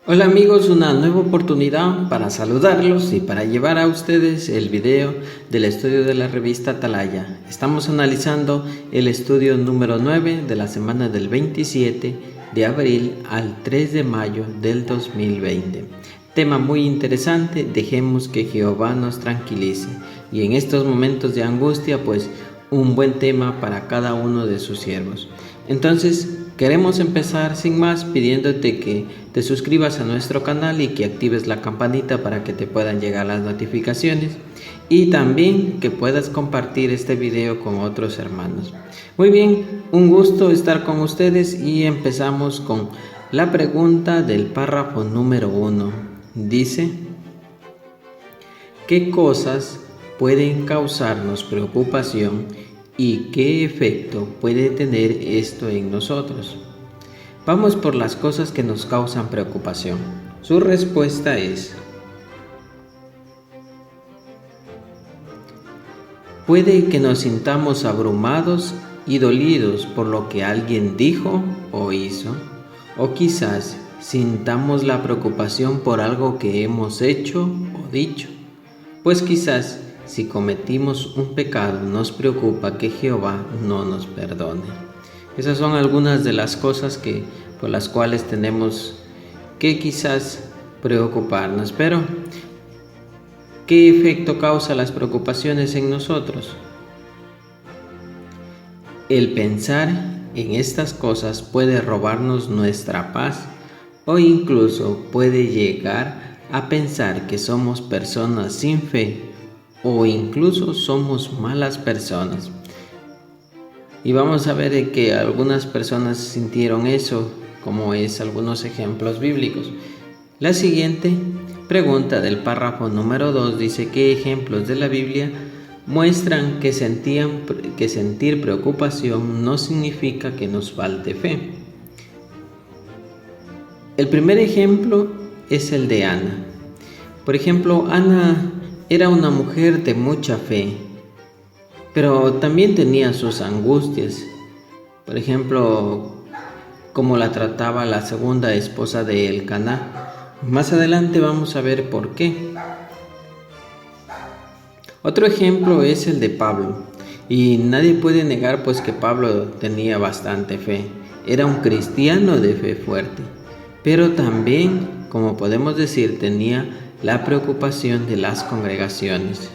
Hola amigos, una nueva oportunidad para saludarlos y para llevar a ustedes el video del estudio de la revista Atalaya. Estamos analizando el estudio número 9 de la semana del 27 de abril al 3 de mayo del 2020. Tema muy interesante, dejemos que Jehová nos tranquilice. Y en estos momentos de angustia, pues un buen tema para cada uno de sus siervos. Entonces, queremos empezar sin más pidiéndote que te suscribas a nuestro canal y que actives la campanita para que te puedan llegar las notificaciones y también que puedas compartir este video con otros hermanos. Muy bien, un gusto estar con ustedes y empezamos con la pregunta del párrafo número 1. Dice: ¿qué cosas pueden causarnos preocupación y qué efecto puede tener esto en nosotros? Vamos por las cosas que nos causan preocupación. Su respuesta es: puede que nos sintamos abrumados y dolidos por lo que alguien dijo o hizo, o quizás sintamos la preocupación por algo que hemos hecho o dicho, pues quizás si cometimos un pecado nos preocupa que Jehová no nos perdone. Esas son algunas de las cosas por las cuales tenemos que quizás preocuparnos. Pero, ¿qué efecto causa las preocupaciones en nosotros? El pensar en estas cosas puede robarnos nuestra paz o incluso puede llegar a pensar que somos personas sin fe o incluso somos malas personas. Y vamos a ver que algunas personas sintieron eso, como es algunos ejemplos bíblicos. La siguiente pregunta del párrafo número 2 dice: ¿qué ejemplos de la Biblia muestran que sentir preocupación no significa que nos falte fe? El primer ejemplo es el de Ana. Por ejemplo, Ana era una mujer de mucha fe, pero también tenía sus angustias. Por ejemplo, cómo la trataba la segunda esposa de Elcaná. Más adelante vamos a ver por qué. Otro ejemplo es el de Pablo. Y nadie puede negar pues que Pablo tenía bastante fe. Era un cristiano de fe fuerte. Pero también, como podemos decir, tenía la preocupación de las congregaciones.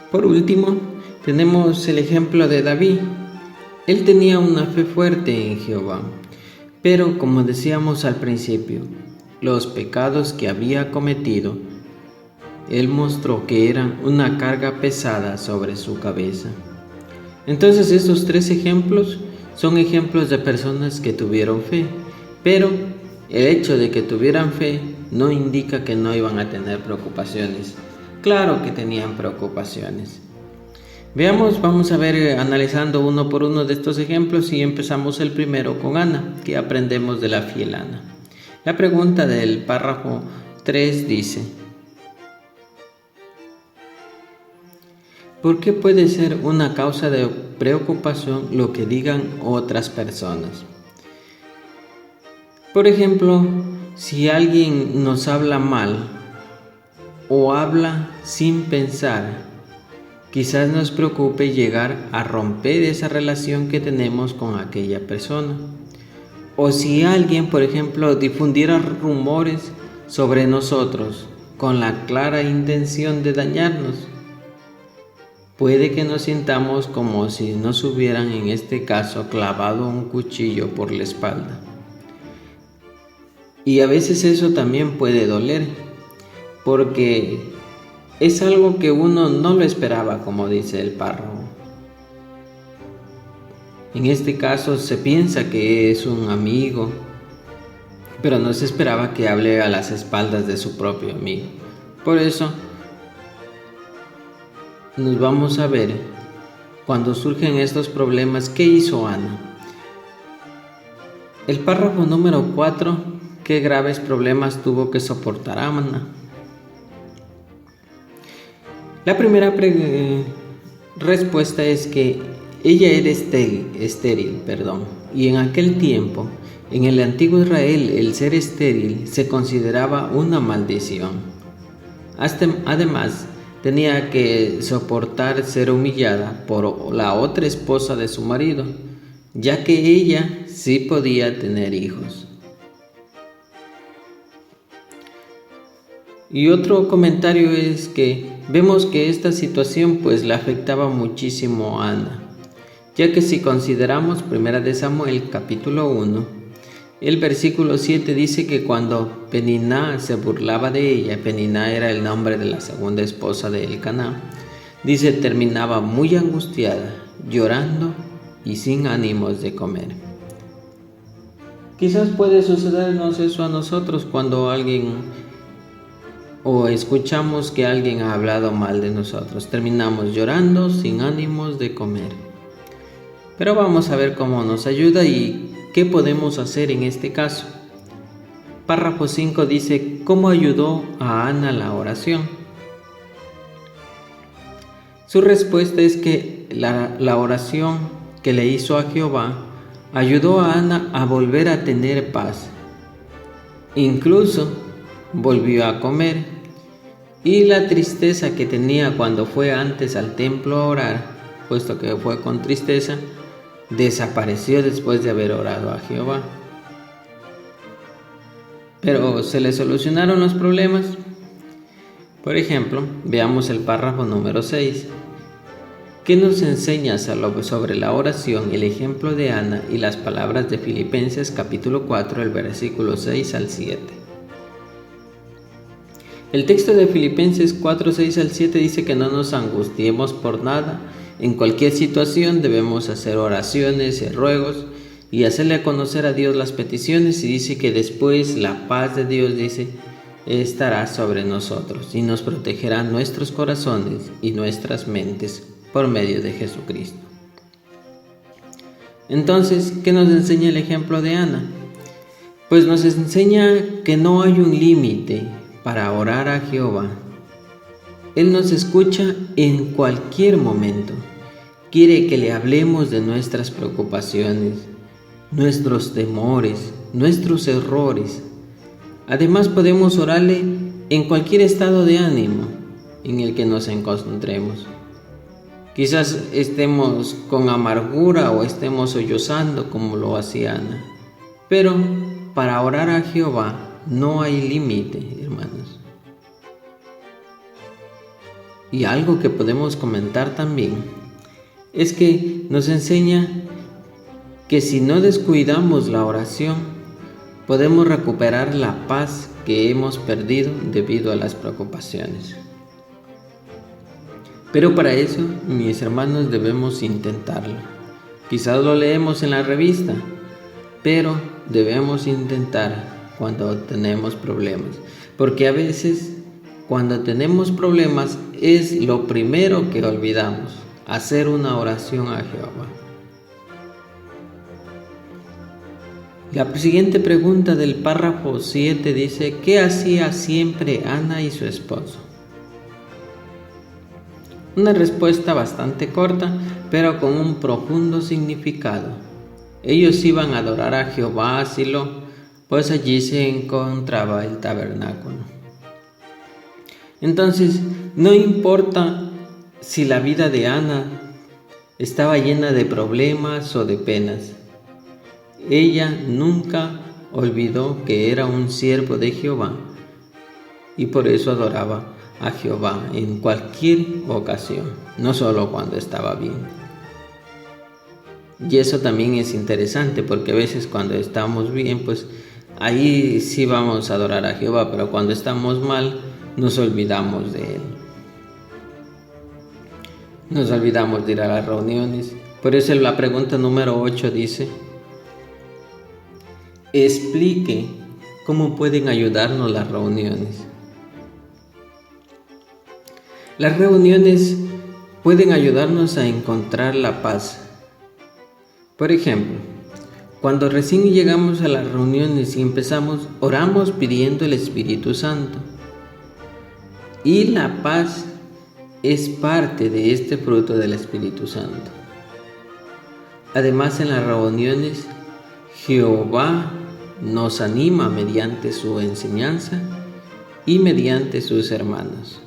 Por último, tenemos el ejemplo de David. Él tenía una fe fuerte en Jehová, pero como decíamos al principio, los pecados que había cometido, él mostró que eran una carga pesada sobre su cabeza. Entonces estos tres ejemplos son ejemplos de personas que tuvieron fe, pero el hecho de que tuvieran fe no indica que no iban a tener preocupaciones. Claro que tenían preocupaciones. Vamos a ver analizando uno por uno de estos ejemplos y empezamos el primero con Ana, que aprendemos de la fiel Ana. La pregunta del párrafo 3 dice: ¿por qué puede ser una causa de preocupación lo que digan otras personas? Por ejemplo, si alguien nos habla mal o habla sin pensar, quizás nos preocupe llegar a romper esa relación que tenemos con aquella persona. O si alguien, por ejemplo, difundiera rumores sobre nosotros con la clara intención de dañarnos, puede que nos sintamos como si nos hubieran, en este caso, clavado un cuchillo por la espalda. Y a veces eso también puede doler, porque es algo que uno no lo esperaba, como dice el párrafo. En este caso se piensa que es un amigo, pero no se esperaba que hable a las espaldas de su propio amigo. Por eso nos vamos a ver cuando surgen estos problemas, ¿qué hizo Ana? El párrafo número 4, ¿qué graves problemas tuvo que soportar Ana? La primera respuesta es que ella era estéril, y en aquel tiempo En el antiguo Israel, el ser estéril se consideraba una maldición. Además, tenía que soportar ser humillada por la otra esposa de su marido, ya que ella sí podía tener hijos. Y otro comentario es que vemos que esta situación pues le afectaba muchísimo a Ana, ya que si consideramos 1 de Samuel capítulo 1, el versículo 7 dice que cuando Peniná se burlaba de ella, Peniná era el nombre de la segunda esposa de Elcaná, dice terminaba muy angustiada, llorando y sin ánimos de comer. Quizás puede sucedernos eso a nosotros cuando escuchamos que alguien ha hablado mal de nosotros. Terminamos llorando sin ánimos de comer. Pero vamos a ver cómo nos ayuda y qué podemos hacer en este caso. Párrafo 5 dice, ¿cómo ayudó a Ana la oración? Su respuesta es que la oración que le hizo a Jehová ayudó a Ana a volver a tener paz. Incluso volvió a comer, y la tristeza que tenía cuando fue antes al templo a orar, puesto que fue con tristeza, desapareció después de haber orado a Jehová. Pero ¿se le solucionaron los problemas? Por ejemplo, veamos el párrafo número 6. ¿Qué nos enseña sobre la oración, el ejemplo de Ana y las palabras de Filipenses capítulo 4, el versículo 6 al 7? El texto de Filipenses 4, 6 al 7 dice que no nos angustiemos por nada. En cualquier situación debemos hacer oraciones y ruegos y hacerle conocer a Dios las peticiones, y dice que después la paz de Dios, dice, estará sobre nosotros y nos protegerá nuestros corazones y nuestras mentes por medio de Jesucristo. Entonces, ¿qué nos enseña el ejemplo de Ana? Pues nos enseña que no hay un límite para orar a Jehová. Él nos escucha en cualquier momento. Quiere que le hablemos de nuestras preocupaciones, nuestros temores, nuestros errores. Además, podemos orarle en cualquier estado de ánimo en el que nos encontremos. Quizás estemos con amargura o estemos sollozando como lo hacía Ana. Pero para orar a Jehová no hay límite, hermanos. Y algo que podemos comentar también es que nos enseña que si no descuidamos la oración, podemos recuperar la paz que hemos perdido debido a las preocupaciones. Pero para eso, mis hermanos, debemos intentarlo. Quizás lo leemos en la revista, pero debemos intentar cuando tenemos problemas, porque a veces cuando tenemos problemas es lo primero que olvidamos, hacer una oración a Jehová. La siguiente pregunta del párrafo 7 dice, ¿qué hacía siempre Ana y su esposo? Una respuesta bastante corta, pero con un profundo significado. Ellos iban a adorar a Jehová a Silo, pues allí se encontraba el tabernáculo. Entonces, no importa si la vida de Ana estaba llena de problemas o de penas, ella nunca olvidó que era un siervo de Jehová y por eso adoraba a Jehová en cualquier ocasión, no solo cuando estaba bien. Y eso también es interesante, porque a veces cuando estamos bien, pues ahí sí vamos a adorar a Jehová, pero cuando estamos mal, nos olvidamos de Él. Nos olvidamos de ir a las reuniones. Por eso la pregunta número 8 dice, explique cómo pueden ayudarnos las reuniones. Las reuniones pueden ayudarnos a encontrar la paz. Por ejemplo, cuando recién llegamos a las reuniones y oramos pidiendo el Espíritu Santo. Y la paz es parte de este fruto del Espíritu Santo. Además, en las reuniones, Jehová nos anima mediante su enseñanza y mediante sus hermanos.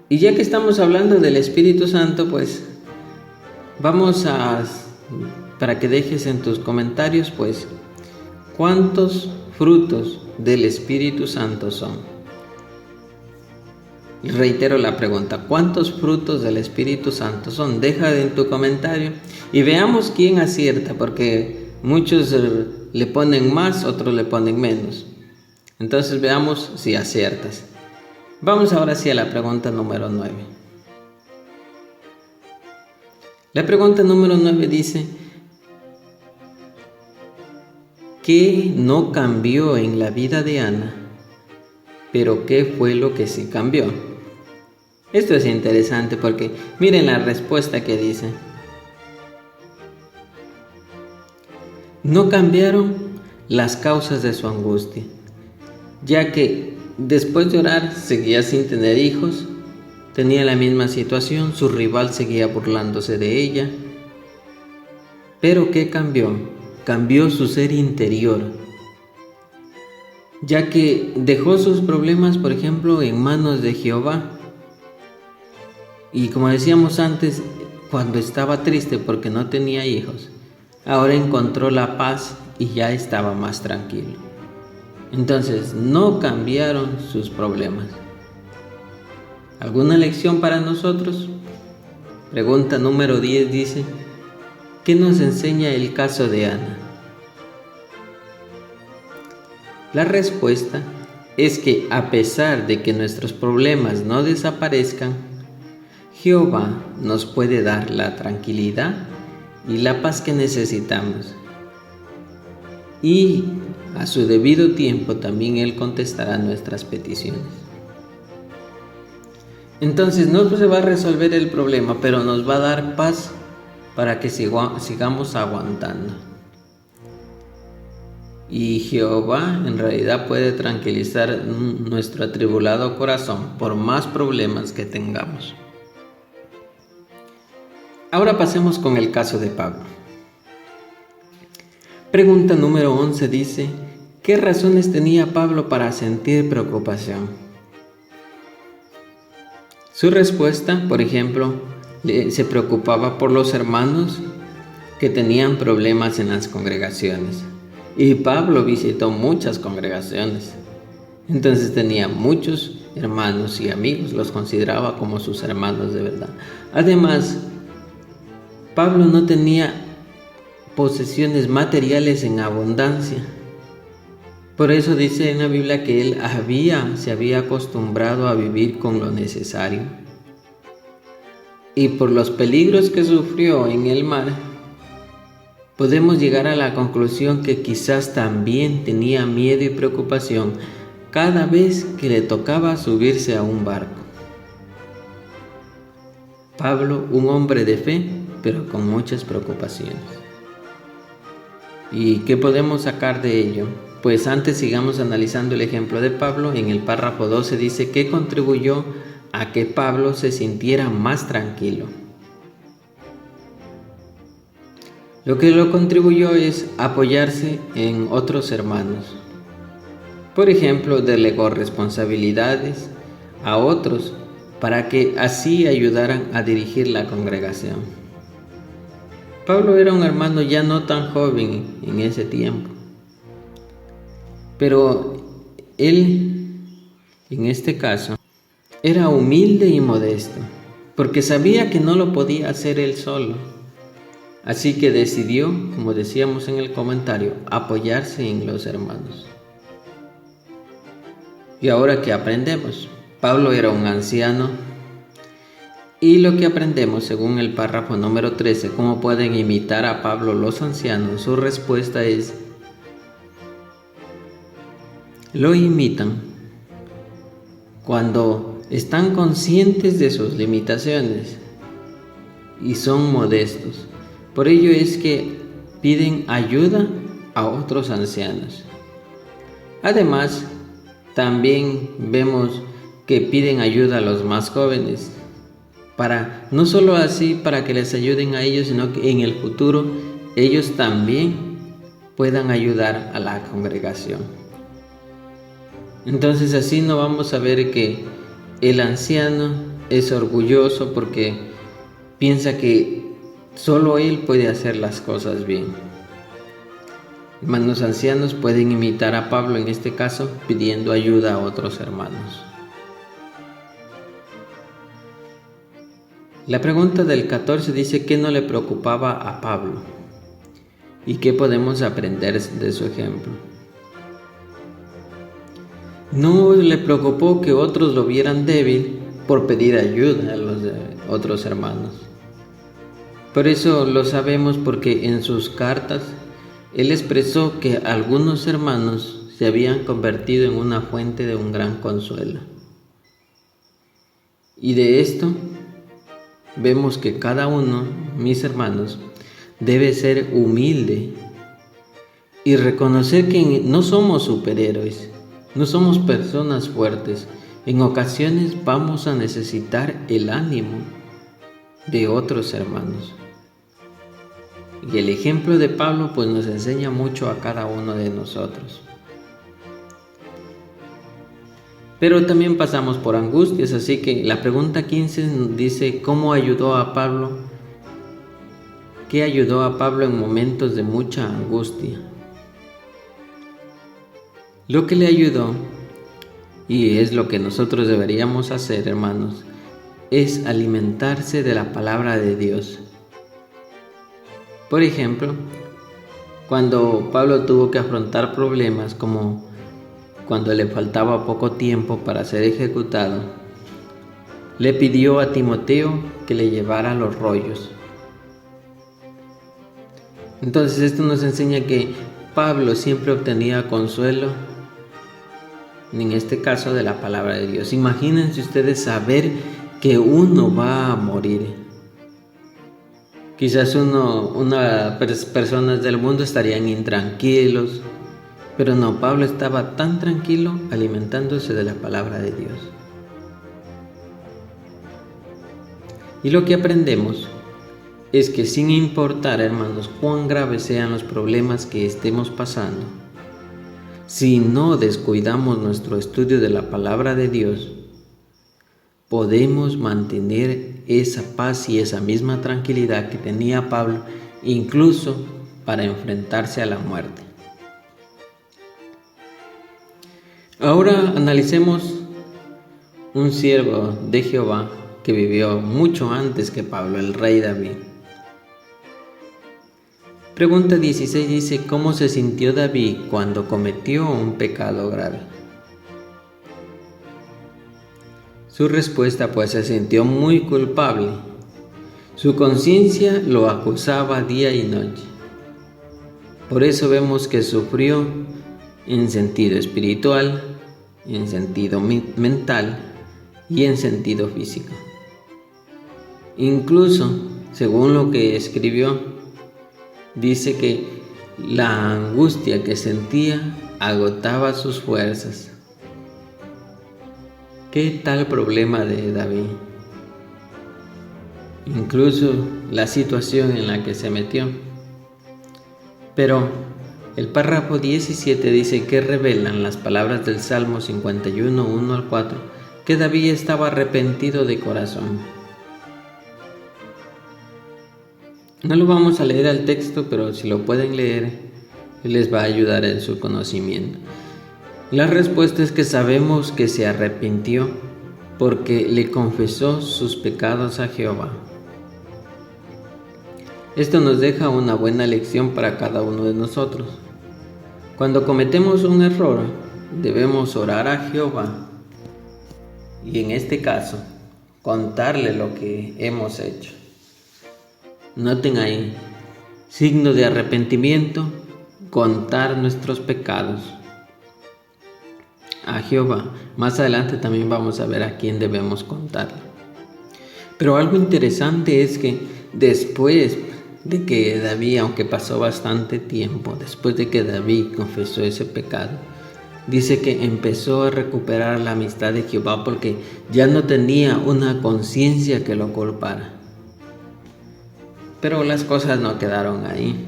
Y ya que estamos hablando del Espíritu Santo, pues para que dejes en tus comentarios, pues, ¿cuántos frutos del Espíritu Santo son? Y reitero la pregunta, ¿cuántos frutos del Espíritu Santo son? Deja en tu comentario y veamos quién acierta, porque muchos le ponen más, otros le ponen menos. Entonces veamos si aciertas. Vamos ahora sí a la pregunta número 9. La pregunta número 9 dice: ¿qué no cambió en la vida de Ana? Pero ¿qué fue lo que sí cambió? Esto es interesante porque miren la respuesta que dice. No cambiaron las causas de su angustia, ya que después de orar seguía sin tener hijos, tenía la misma situación, su rival seguía burlándose de ella. Pero ¿qué cambió? Cambió su ser interior, ya que dejó sus problemas, por ejemplo, en manos de Jehová. Y como decíamos antes, cuando estaba triste porque no tenía hijos, ahora encontró la paz y ya estaba más tranquilo. Entonces, no cambiaron sus problemas. ¿Alguna lección para nosotros? Pregunta número 10 dice: ¿qué nos enseña el caso de Ana? La respuesta es que a pesar de que nuestros problemas no desaparezcan, Jehová nos puede dar la tranquilidad y la paz que necesitamos. Y a su debido tiempo también Él contestará nuestras peticiones. Entonces no se va a resolver el problema, pero nos va a dar paz para que sigamos aguantando. Y Jehová en realidad puede tranquilizar nuestro atribulado corazón por más problemas que tengamos. Ahora pasemos con el caso de Pablo. Pregunta número 11 dice: ¿qué razones tenía Pablo para sentir preocupación? Su respuesta, por ejemplo, se preocupaba por los hermanos que tenían problemas en las congregaciones. Y Pablo visitó muchas congregaciones. Entonces tenía muchos hermanos y amigos, los consideraba como sus hermanos de verdad. Además, Pablo no tenía posesiones materiales en abundancia. Por eso dice en la Biblia que él se había acostumbrado a vivir con lo necesario. Y por los peligros que sufrió en el mar, podemos llegar a la conclusión que quizás también tenía miedo y preocupación cada vez que le tocaba subirse a un barco. Pablo, un hombre de fe, pero con muchas preocupaciones. ¿Y qué podemos sacar de ello? Pues antes sigamos analizando el ejemplo de Pablo. En el párrafo 12 dice que contribuyó a que Pablo se sintiera más tranquilo. Lo que lo contribuyó es apoyarse en otros hermanos. Por ejemplo, delegó responsabilidades a otros para que así ayudaran a dirigir la congregación. Pablo era un hermano ya no tan joven en ese tiempo, pero él, en este caso, era humilde y modesto, porque sabía que no lo podía hacer él solo. Así que decidió, como decíamos en el comentario, apoyarse en los hermanos. Y ahora, ¿qué aprendemos? Pablo era un anciano. Y lo que aprendemos según el párrafo número 13, ¿cómo pueden imitar a Pablo los ancianos? Su respuesta es: lo imitan cuando están conscientes de sus limitaciones y son modestos. Por ello es que piden ayuda a otros ancianos. Además, también vemos que piden ayuda a los más jóvenes, no solo así para que les ayuden a ellos, sino que en el futuro ellos también puedan ayudar a la congregación. Entonces así no vamos a ver que el anciano es orgulloso porque piensa que solo él puede hacer las cosas bien. Hermanos ancianos pueden imitar a Pablo en este caso pidiendo ayuda a otros hermanos. La pregunta del 14 dice ¿qué no le preocupaba a Pablo? ¿Y qué podemos aprender de su ejemplo? No le preocupó que otros lo vieran débil por pedir ayuda a los otros hermanos. Por eso lo sabemos porque en sus cartas él expresó que algunos hermanos se habían convertido en una fuente de un gran consuelo. Y de esto vemos que cada uno, mis hermanos, debe ser humilde y reconocer que no somos superhéroes, no somos personas fuertes. En ocasiones vamos a necesitar el ánimo de otros hermanos. Y el ejemplo de Pablo pues nos enseña mucho a cada uno de nosotros. Pero también pasamos por angustias, así que la pregunta 15 dice ¿cómo ayudó a Pablo? ¿Qué ayudó a Pablo en momentos de mucha angustia? Lo que le ayudó, y es lo que nosotros deberíamos hacer, hermanos, es alimentarse de la palabra de Dios. Por ejemplo, cuando Pablo tuvo que afrontar problemas como cuando le faltaba poco tiempo para ser ejecutado, le pidió a Timoteo que le llevara los rollos. Entonces esto nos enseña que Pablo siempre obtenía consuelo, en este caso de la palabra de Dios. Imagínense ustedes saber que uno va a morir. Quizás personas del mundo estarían intranquilos, pero no, Pablo estaba tan tranquilo alimentándose de la palabra de Dios. Y lo que aprendemos es que sin importar, hermanos, cuán graves sean los problemas que estemos pasando, si no descuidamos nuestro estudio de la palabra de Dios, podemos mantener esa paz y esa misma tranquilidad que tenía Pablo, incluso para enfrentarse a la muerte. Ahora analicemos un siervo de Jehová que vivió mucho antes que Pablo, el rey David. Pregunta 16 dice, ¿cómo se sintió David cuando cometió un pecado grave? Su respuesta, pues, se sintió muy culpable. Su conciencia lo acusaba día y noche. Por eso vemos que sufrió en sentido espiritual, en sentido mental y en sentido físico. Incluso, según lo que escribió, dice que la angustia que sentía agotaba sus fuerzas. ¿Qué tal problema de David? Incluso la situación en la que se metió. Pero el párrafo 17 dice que revelan las palabras del Salmo 51, 1 al 4, que David estaba arrepentido de corazón. No lo vamos a leer al texto, pero si lo pueden leer, les va a ayudar en su conocimiento. La respuesta es que sabemos que se arrepintió porque le confesó sus pecados a Jehová. Esto nos deja una buena lección para cada uno de nosotros. Cuando cometemos un error, debemos orar a Jehová y en este caso, contarle lo que hemos hecho. Noten ahí, signo de arrepentimiento, contar nuestros pecados a Jehová. Más adelante también vamos a ver a quién debemos contarle. Pero algo interesante es que después de que David, aunque pasó bastante tiempo, después de que David confesó ese pecado, dice que empezó a recuperar la amistad de Jehová porque ya no tenía una conciencia que lo culpara. Pero las cosas no quedaron ahí.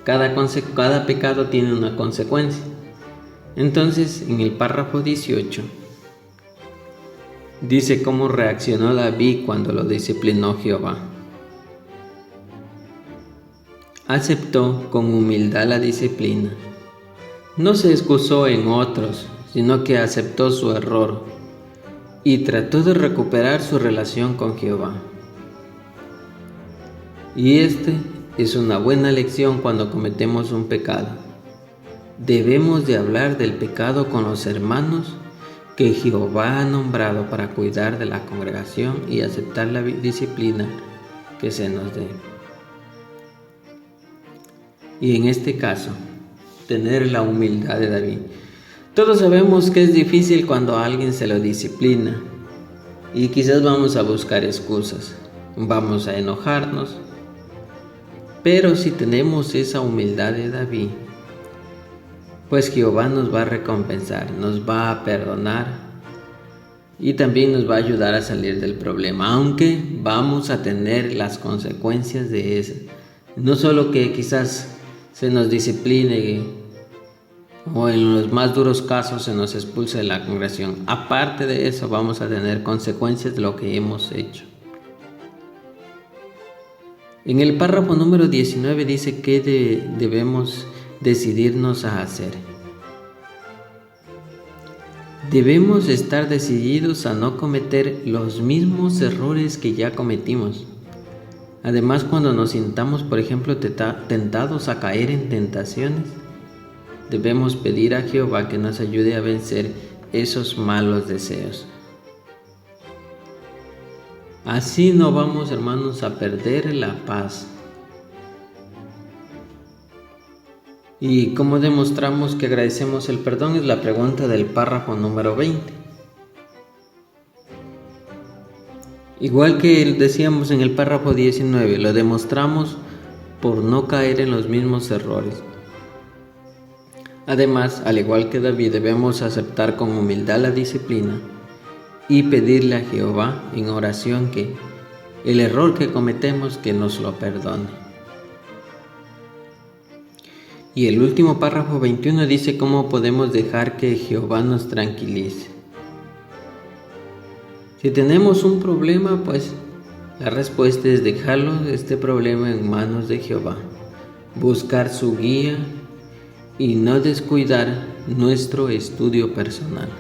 Cada pecado tiene una consecuencia. Entonces, en el párrafo 18, dice cómo reaccionó David cuando lo disciplinó Jehová. Aceptó con humildad la disciplina. No se excusó en otros, sino que aceptó su error y trató de recuperar su relación con Jehová. Y es una buena lección cuando cometemos un pecado. Debemos de hablar del pecado con los hermanos que Jehová ha nombrado para cuidar de la congregación y aceptar la disciplina que se nos dé. Y en este caso, tener la humildad de David. Todos sabemos que es difícil cuando a alguien se lo disciplina y quizás vamos a buscar excusas, vamos a enojarnos, pero si tenemos esa humildad de David, pues Jehová nos va a recompensar, nos va a perdonar y también nos va a ayudar a salir del problema, aunque vamos a tener las consecuencias de eso. No solo que quizás se nos discipline o en los más duros casos se nos expulse de la congregación. Aparte de eso, vamos a tener consecuencias de lo que hemos hecho. En el párrafo número 19 dice que debemos decidirnos a hacer. Debemos estar decididos a no cometer los mismos errores que ya cometimos. Además, cuando nos sintamos, por ejemplo, tentados a caer en tentaciones, debemos pedir a Jehová que nos ayude a vencer esos malos deseos. Así no vamos, hermanos, a perder la paz. ¿Y cómo demostramos que agradecemos el perdón? Es la pregunta del párrafo número 20. Igual que decíamos en el párrafo 19, lo demostramos por no caer en los mismos errores. Además, al igual que David, debemos aceptar con humildad la disciplina y pedirle a Jehová en oración que el error que cometemos, que nos lo perdone. Y el último párrafo 21 dice cómo podemos dejar que Jehová nos tranquilice. Si tenemos un problema, pues la respuesta es dejarlo este problema en manos de Jehová, buscar su guía y no descuidar nuestro estudio personal.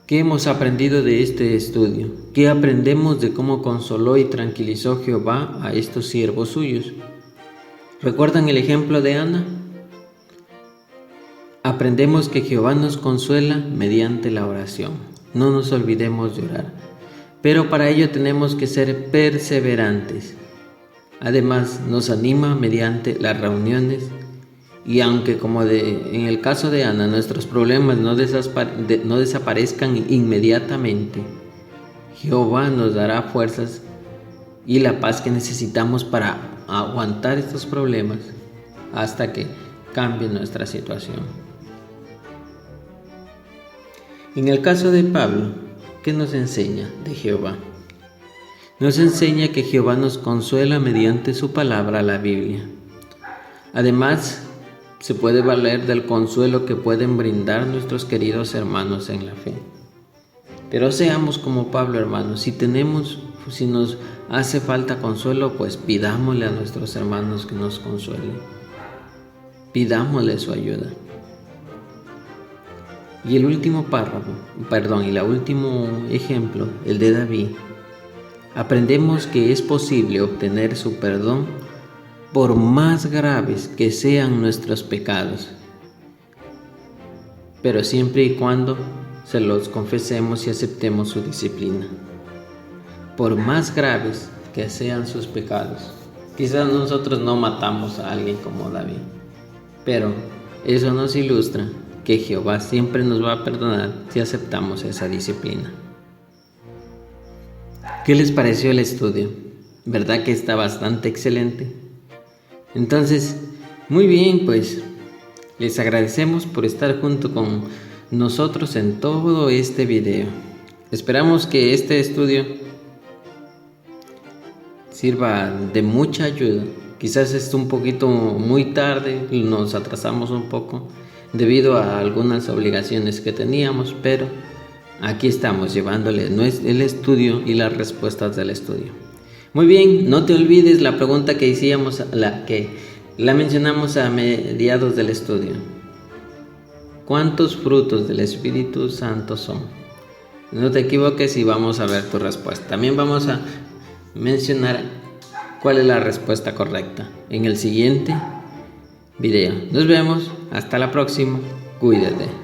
¿Qué hemos aprendido de este estudio? ¿Qué aprendemos de cómo consoló y tranquilizó Jehová a estos siervos suyos? ¿Recuerdan el ejemplo de Ana? Aprendemos que Jehová nos consuela mediante la oración. No nos olvidemos de orar, pero para ello tenemos que ser perseverantes. Además, nos anima mediante las reuniones y aunque en el caso de Ana nuestros problemas no desaparezcan inmediatamente, Jehová nos dará fuerzas y la paz que necesitamos para aguantar estos problemas hasta que cambie nuestra situación. En el caso de Pablo, ¿qué nos enseña de Jehová? Nos enseña que Jehová nos consuela mediante su palabra, la Biblia. Además, se puede valer del consuelo que pueden brindar nuestros queridos hermanos en la fe. Pero seamos como Pablo, hermanos, si nos hace falta consuelo, pues pidámosle a nuestros hermanos que nos consuelen. Pidámosle su ayuda. Y el último ejemplo, el de David, aprendemos que es posible obtener su perdón por más graves que sean nuestros pecados, pero siempre y cuando se los confesemos y aceptemos su disciplina. Por más graves que sean sus pecados. Quizás nosotros no matamos a alguien como David, pero eso nos ilustra que Jehová siempre nos va a perdonar si aceptamos esa disciplina. ¿Qué les pareció el estudio? ¿Verdad que está bastante excelente? Entonces, muy bien, pues les agradecemos por estar junto con nosotros en todo este video. Esperamos que este estudio sirva de mucha ayuda. Quizás es un poquito muy tarde, nos atrasamos un poco debido a algunas obligaciones que teníamos, pero aquí estamos llevándole el estudio y las respuestas del estudio. Muy bien, no te olvides la pregunta que hicimos, la mencionamos a mediados del estudio. ¿Cuántos frutos del Espíritu Santo son? No te equivoques y vamos a ver tu respuesta. También vamos a mencionar cuál es la respuesta correcta en el siguiente video. Nos vemos, hasta la próxima, cuídate.